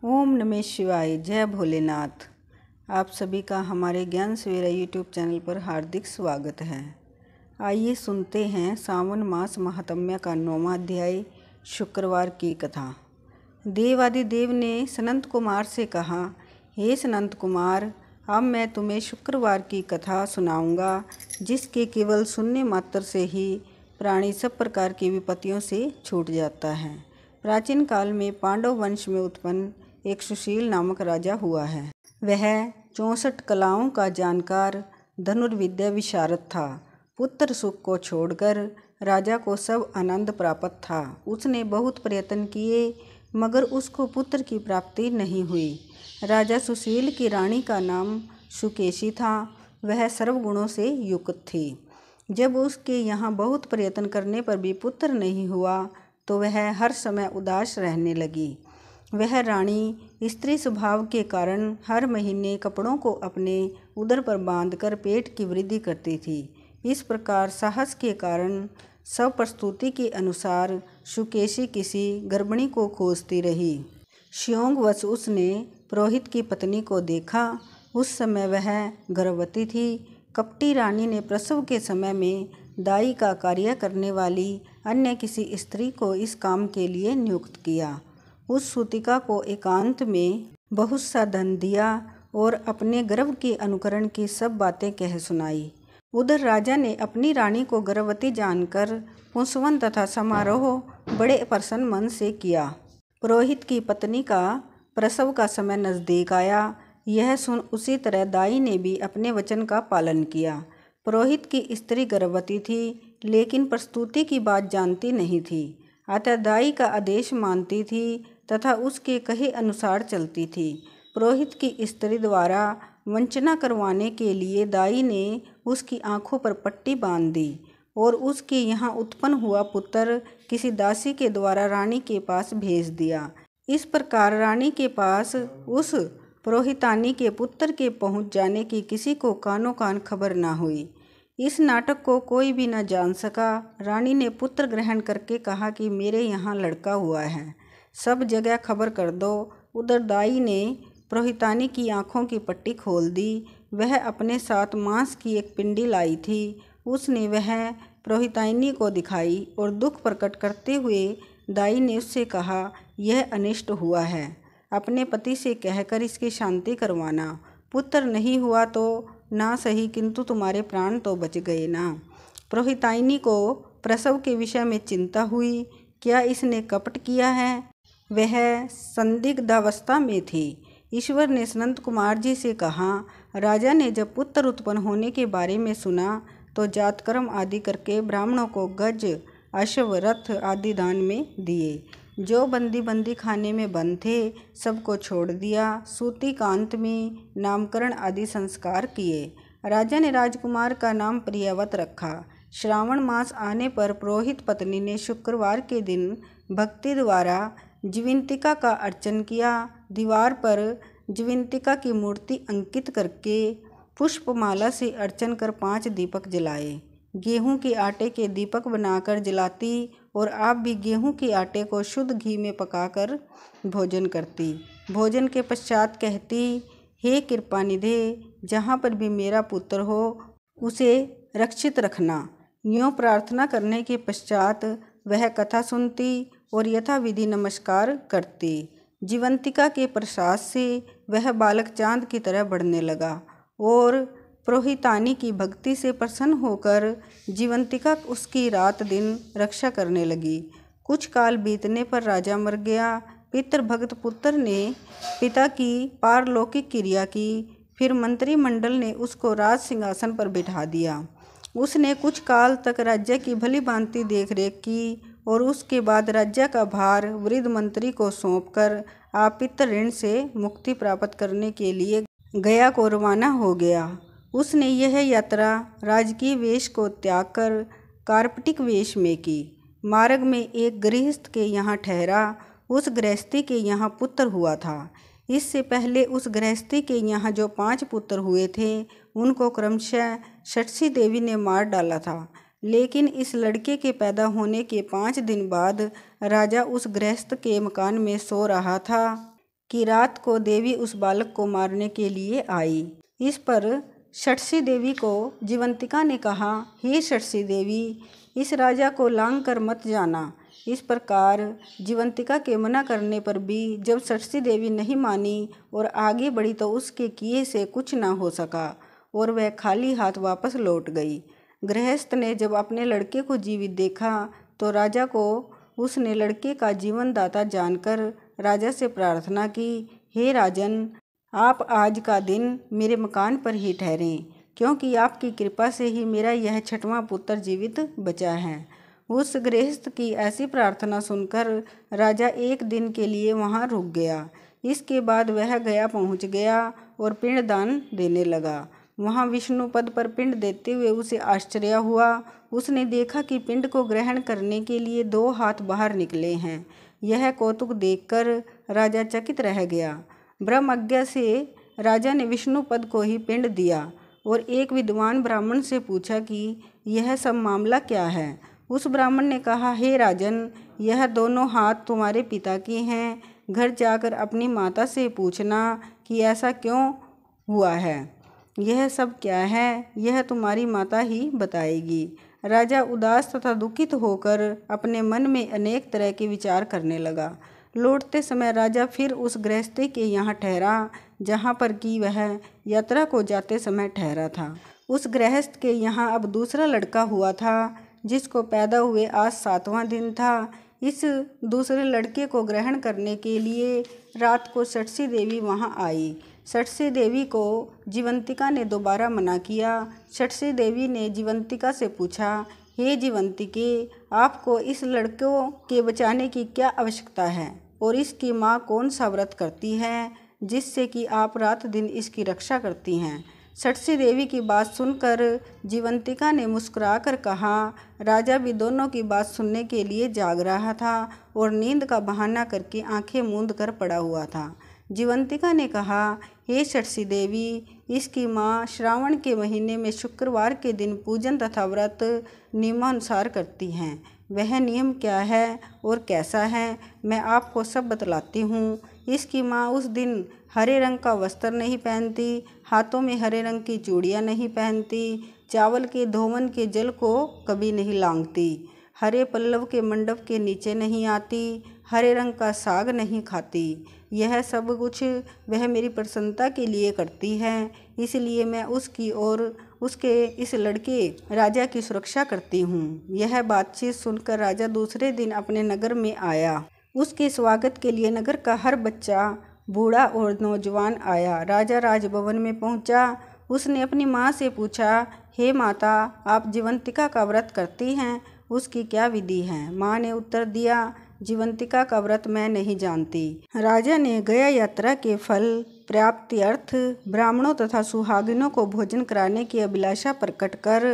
ओम नमः शिवाय। जय भोलेनाथ। आप सभी का हमारे ज्ञान सवेरा यूट्यूब चैनल पर हार्दिक स्वागत है। आइए सुनते हैं सावन मास महात्म्य का 9वां अध्याय शुक्रवार की कथा। देवादिदेव ने सनंत कुमार से कहा, हे सनंत कुमार, अब मैं तुम्हें शुक्रवार की कथा सुनाऊंगा, जिसके केवल सुनने मात्र से ही प्राणी सब प्रकार की विपत्तियों से छूट जाता है। प्राचीन काल में पांडव वंश में उत्पन्न एक सुशील नामक राजा हुआ है। वह 64 कलाओं का जानकार धनुर्विद्या विशारद था। पुत्र सुख को छोड़कर राजा को सब आनंद प्राप्त था। उसने बहुत प्रयत्न किए मगर उसको पुत्र की प्राप्ति नहीं हुई। राजा सुशील की रानी का नाम सुकेशी था। वह सर्वगुणों से युक्त थी। जब उसके यहाँ बहुत प्रयत्न करने पर भी पुत्र नहीं हुआ तो वह हर समय उदास रहने लगी। वह रानी स्त्री स्वभाव के कारण हर महीने कपड़ों को अपने उदर पर बांधकर पेट की वृद्धि करती थी। इस प्रकार साहस के कारण सब प्रस्तुति के अनुसार सुकेशी किसी गर्भिणी को खोजती रही। संयोगवश उसने पुरोहित की पत्नी को देखा। उस समय वह गर्भवती थी। कपटी रानी ने प्रसव के समय में दाई का कार्य करने वाली अन्य किसी स्त्री को इस काम के लिए नियुक्त किया। उस सूतिका को एकांत में बहुत सा धन दिया और अपने गर्भ के अनुकरण की सब बातें कह सुनाई। उधर राजा ने अपनी रानी को गर्भवती जानकर पुंसवन तथा समारोह बड़े प्रसन्न मन से किया। पुरोहित की पत्नी का प्रसव का समय नजदीक आया। यह सुन उसी तरह दाई ने भी अपने वचन का पालन किया। पुरोहित की स्त्री गर्भवती थी, लेकिन प्रस्तुति की बात जानती नहीं थी। अतः दाई का आदेश मानती थी तथा उसके कहे अनुसार चलती थी। पुरोहित की स्त्री द्वारा वंचना करवाने के लिए दाई ने उसकी आंखों पर पट्टी बांध दी और उसके यहाँ उत्पन्न हुआ पुत्र किसी दासी के द्वारा रानी के पास भेज दिया। इस प्रकार रानी के पास उस पुरोहितानी के पुत्र के पहुँच जाने की किसी को कानों कान खबर न हुई। इस नाटक को कोई भी न जान सका। रानी ने पुत्र ग्रहण करके कहा कि मेरे यहाँ लड़का हुआ है, सब जगह खबर कर दो। उधर दाई ने पुरोहितानी की आंखों की पट्टी खोल दी। वह अपने साथ मांस की एक पिंडी लाई थी। उसने वह पुरोहितानी को दिखाई और दुख प्रकट करते हुए दाई ने उससे कहा, यह अनिष्ट हुआ है, अपने पति से कहकर इसकी शांति करवाना। पुत्र नहीं हुआ तो ना सही, किंतु तुम्हारे प्राण तो बच गए ना। पुरोहितानी को प्रसव के विषय में चिंता हुई। क्या इसने कपट किया है? वह संदिग्धावस्था में थी। ईश्वर ने सनंत कुमार जी से कहा, राजा ने जब पुत्र उत्पन्न होने के बारे में सुना तो जातकर्म आदि करके ब्राह्मणों को गज, अश्व, रथ आदि दान में दिए। जो बंदी खाने में बंद थे सबको छोड़ दिया। सूती कांत में नामकरण आदि संस्कार किए। राजा ने राजकुमार का नाम प्रियव्रत रखा। श्रावण मास आने पर पुरोहित पत्नी ने शुक्रवार के दिन भक्ति द्वारा जीवंतिका का अर्चन किया। दीवार पर जीवंतिका की मूर्ति अंकित करके पुष्पमाला से अर्चन कर 5 दीपक जलाए। गेहूं के आटे के दीपक बनाकर जलाती और आप भी गेहूं के आटे को शुद्ध घी में पकाकर भोजन करती। भोजन के पश्चात कहती, हे कृपानिधे, जहाँ पर भी मेरा पुत्र हो उसे रक्षित रखना। यूँ प्रार्थना करने के पश्चात वह कथा सुनती और यथाविधि नमस्कार करती। जीवंतिका के प्रसाद से वह बालक चांद की तरह बढ़ने लगा और पुरोहितानी की भक्ति से प्रसन्न होकर जीवंतिका उसकी रात दिन रक्षा करने लगी। कुछ काल बीतने पर राजा मर गया। पितृभक्त पुत्र ने पिता की पारलौकिक क्रिया की। फिर मंत्रिमंडल ने उसको राज सिंहासन पर बिठा दिया। उसने कुछ काल तक राज्य की भली भांति देखरेख की और उसके बाद राज्य का भार वृद्ध मंत्री को सौंपकर आप पितृ ऋण से मुक्ति प्राप्त करने के लिए गया को रवाना हो गया। उसने यह यात्रा राजकीय वेश को त्याग कर कार्पटिक वेश में की। मार्ग में एक गृहस्थ के यहाँ ठहरा। उस गृहस्थी के यहाँ पुत्र हुआ था। इससे पहले उस गृहस्थी के यहाँ जो 5 पुत्र हुए थे उनको क्रमशः षष्ठी देवी ने मार डाला था। लेकिन इस लड़के के पैदा होने के 5 दिन बाद राजा उस गृहस्थ के मकान में सो रहा था कि रात को देवी उस बालक को मारने के लिए आई। इस पर षष्ठी देवी को जीवंतिका ने कहा, हे षष्ठी देवी, इस राजा को लांग कर मत जाना। इस प्रकार जीवंतिका के मना करने पर भी जब षष्ठी देवी नहीं मानी और आगे बढ़ी तो उसके किए से कुछ न हो सका और वह खाली हाथ वापस लौट गई। गृहस्थ ने जब अपने लड़के को जीवित देखा तो राजा को उसने लड़के का जीवनदाता जानकर राजा से प्रार्थना की, हे राजन, आप आज का दिन मेरे मकान पर ही ठहरें, क्योंकि आपकी कृपा से ही मेरा यह छठवां पुत्र जीवित बचा है। उस गृहस्थ की ऐसी प्रार्थना सुनकर राजा एक दिन के लिए वहां रुक गया। इसके बाद वह गया पहुंच गया और पिंडदान देने लगा। वहां विष्णु पद पर पिंड देते हुए उसे आश्चर्य हुआ। उसने देखा कि पिंड को ग्रहण करने के लिए 2 हाथ बाहर निकले हैं। यह कौतुक देखकर राजा चकित रह गया। ब्रह्मज्ञा से राजा ने विष्णु पद को ही पिंड दिया और एक विद्वान ब्राह्मण से पूछा कि यह सब मामला क्या है। उस ब्राह्मण ने कहा, हे राजन, यह दोनों हाथ तुम्हारे पिता के हैं। घर जाकर अपनी माता से पूछना कि ऐसा क्यों हुआ है। यह सब क्या है, यह तुम्हारी माता ही बताएगी। राजा उदास तथा दुखित होकर अपने मन में अनेक तरह के विचार करने लगा। लौटते समय राजा फिर उस गृहस्थी के यहाँ ठहरा जहाँ पर कि वह यात्रा को जाते समय ठहरा था। उस गृहस्थ के यहाँ अब दूसरा लड़का हुआ था, जिसको पैदा हुए आज 7वां दिन था। इस दूसरे लड़के को ग्रहण करने के लिए रात को षष्ठी देवी वहाँ आई। षष्ठी देवी को जीवंतिका ने दोबारा मना किया। षष्ठी देवी ने जीवंतिका से पूछा, हे जीवंतिके, आपको इस लड़कों के बचाने की क्या आवश्यकता है और इसकी माँ कौन सा व्रत करती है जिससे कि आप रात दिन इसकी रक्षा करती हैं। षष्ठी देवी की बात सुनकर जीवंतिका ने मुस्कुराकर कहा, राजा भी दोनों की बात सुनने के लिए जाग रहा था और नींद का बहाना करके आंखें मूंद कर पड़ा हुआ था। जीवंतिका ने कहा, हे षष्ठी देवी, इसकी माँ श्रावण के महीने में शुक्रवार के दिन पूजन तथा व्रत नियमानुसार करती हैं। वह नियम क्या है और कैसा है, मैं आपको सब बतलाती हूँ। इसकी माँ उस दिन हरे रंग का वस्त्र नहीं पहनती, हाथों में हरे रंग की चूड़ियाँ नहीं पहनती, चावल के धोवन के जल को कभी नहीं लांघती, हरे पल्लव के मंडप के नीचे नहीं आती, हरे रंग का साग नहीं खाती। यह सब कुछ वह मेरी प्रसन्नता के लिए करती है, इसलिए मैं उसकी और उसके इस लड़के राजा की सुरक्षा करती हूँ। यह बातचीत सुनकर राजा दूसरे दिन अपने नगर में आया। उसके स्वागत के लिए नगर का हर बच्चा, बूढ़ा और नौजवान आया। राजा राजभवन में पहुंचा। उसने अपनी माँ से पूछा, हे माता, आप जीवंतिका का व्रत करती हैं, उसकी क्या विधि है। माँ ने उत्तर दिया, जीवंतिका का व्रत मैं नहीं जानती। राजा ने गया यात्रा के फल प्राप्ति अर्थ ब्राह्मणों तथा सुहागिनों को भोजन कराने की अभिलाषा प्रकट कर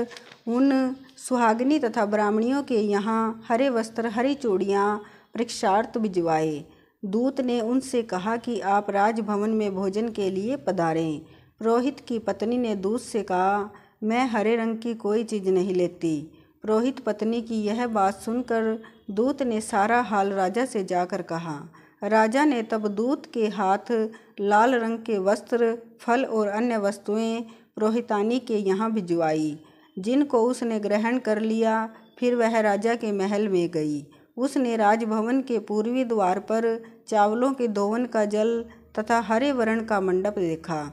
उन सुहागिनी तथा ब्राह्मणियों के यहाँ हरे वस्त्र, हरी चूड़ियाँ परीक्षार्थ भिजवाए। दूत ने उनसे कहा कि आप राजभवन में भोजन के लिए पधारें। पुरोहित की पत्नी ने दूत से कहा, मैं हरे रंग की कोई चीज़ नहीं लेती। पुरोहित पत्नी की यह बात सुनकर दूत ने सारा हाल राजा से जाकर कहा। राजा ने तब दूत के हाथ लाल रंग के वस्त्र, फल और अन्य वस्तुएं पुरोहितानी के यहाँ भिजवाई, जिनको उसने ग्रहण कर लिया। फिर वह राजा के महल में गई। उसने राजभवन के पूर्वी द्वार पर चावलों के धोवन का जल तथा हरे वर्ण का मंडप देखा।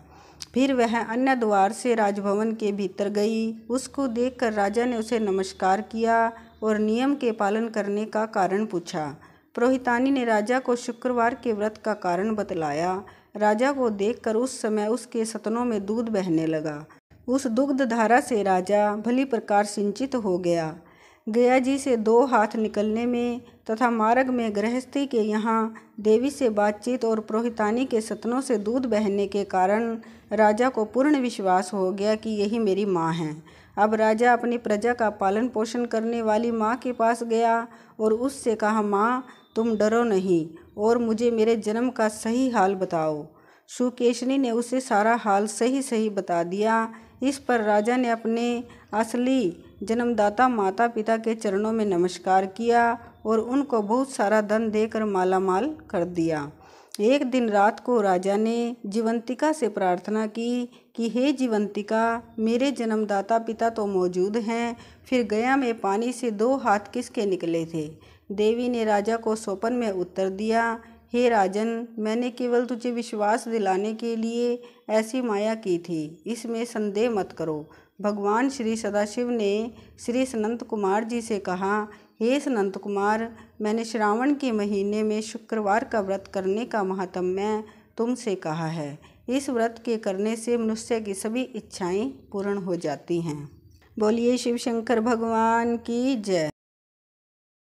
फिर वह अन्य द्वार से राजभवन के भीतर गई। उसको देखकर राजा ने उसे नमस्कार किया और नियम के पालन करने का कारण पूछा। पुरोहितानी ने राजा को शुक्रवार के व्रत का कारण बतलाया। राजा को देखकर उस समय उसके सतनों में दूध बहने लगा। उस दुग्ध धारा से राजा भली प्रकार सिंचित हो गया। गया जी से 2 हाथ निकलने में तथा मार्ग में गृहस्थी के यहाँ देवी से बातचीत और पुरोहितानी के सतनों से दूध बहने के कारण राजा को पूर्ण विश्वास हो गया कि यही मेरी माँ है। अब राजा अपनी प्रजा का पालन पोषण करने वाली माँ के पास गया और उससे कहा, माँ, तुम डरो नहीं और मुझे मेरे जन्म का सही हाल बताओ। सुकेशनी ने उसे सारा हाल सही सही बता दिया। इस पर राजा ने अपने असली जन्मदाता माता पिता के चरणों में नमस्कार किया और उनको बहुत सारा धन देकर मालामाल कर दिया। एक दिन रात को राजा ने जीवंतिका से प्रार्थना की कि हे जीवंतिका, मेरे जन्मदाता पिता तो मौजूद हैं, फिर गया में पानी से 2 हाथ किसके निकले थे। देवी ने राजा को स्वप्न में उत्तर दिया, हे राजन, मैंने केवल तुझे विश्वास दिलाने के लिए ऐसी माया की थी, इसमें संदेह मत करो। भगवान श्री सदाशिव ने श्री सनंत कुमार जी से कहा, हे सनंत कुमार, मैंने श्रावण के महीने में शुक्रवार का व्रत करने का महात्म्य तुमसे कहा है। इस व्रत के करने से मनुष्य की सभी इच्छाएं पूर्ण हो जाती हैं। बोलिए शिव शंकर भगवान की जय।